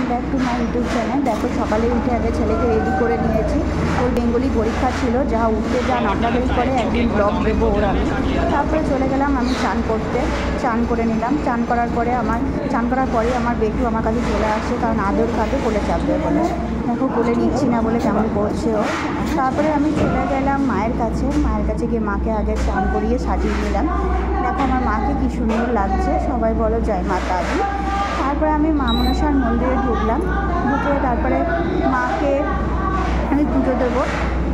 Back to my YouTube channel. দেখো সকালে উঠে আগে ছেলেকে রেডি করে নিয়েছি। ওর বেঙ্গলি পরীক্ষা ছিল, যা উঠতে যা নাড়ানাড়ি করে একদিন ব্লগ দেবো ওর আমি। তারপরে চলে গেলাম আমি চান করতে। চান করে নিলাম। চান করার পরে আমার বেটু আমার কাছে চলে আসে, কারণ আদর কাঁধে কোলে চাপবে বলে। দেখো কোলে নিচ্ছি না বলে কেমন করছে ও। তারপরে আমি চলে গেলাম মায়ের কাছে গিয়ে মাকে আগে চান করিয়ে সাজিয়ে নিলাম। দেখো আমার মাকে কী সুন্দর লাগছে, সবাই বলো জয় মাতা দি। তারপরে আমি মা মনসার মন্দিরে ঢুকে তারপরে মাকে আমি পুজো দেবো।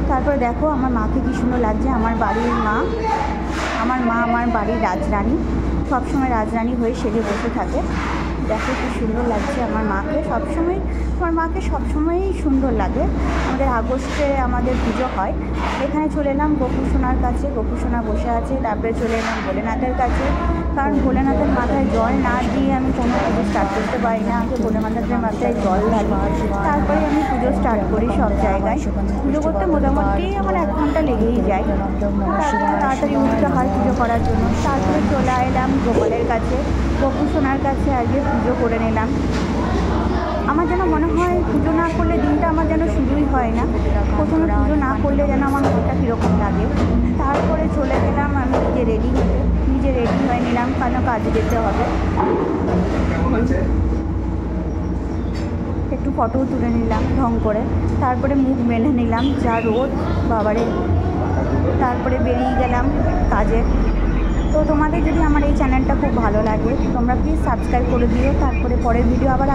তারপরে দেখো আমার মাকে কী সুন্দর লাগছে। আমার মা আমার বাড়ির রাজরানী, সবসময় রাজরানী হয়ে সেজে বসে থাকে। দেখো কী সুন্দর লাগছে আমার মাকে সবসময়ই সুন্দর লাগে। আমাদের আগস্টে আমাদের পুজো হয়। এখানে চলে এলাম গোপুসোনার কাছে, গোপুসোনা বসে আছে। তারপরে চলে এলাম ভোলেনাথের কাছে, কারণ ভোলেনাথের মাথায় জল না দিয়ে আমি কোনো পুজো স্টার্ট করতে পারি না। আগে ভোলেনাথের মাথায় জল ঢালি, তারপরে আমি পুজো স্টার্ট করি সব জায়গায়। পুজো করতে মোটামুটি আমার 1 ঘন্টা লেগেই যায়। তারপরে তাড়াতাড়ি উঠতে হয় পুজো করার জন্য। তারপরে চলে এলাম গোপালের কাছে, গোপুসোনার কাছে আগে পুজো করে নিলাম। আমার যেন মনে হয় পুজো না করলে দিনটা আমার যেন শুরুই হয় না। প্রথমে পুজো না করলে যেন আমার মনটা কীরকম লাগে। তারপরে চলে গেলাম আমি নিজে রেডি হয়ে নিলাম, কারণ কাজে যেতে হবে। একটু ফটোও তুলে নিলাম ঢং করে। তারপরে মুখ মেলে নিলাম, যা রোদ বাবারে। তারপরে বেরিয়ে গেলাম কাজে। তো তোমাদের যদি আমার এই চ্যানেলটা খুব ভালো লাগে তোমরা প্লিজ সাবস্ক্রাইব করে দিও। তারপরে পরের ভিডিও আবার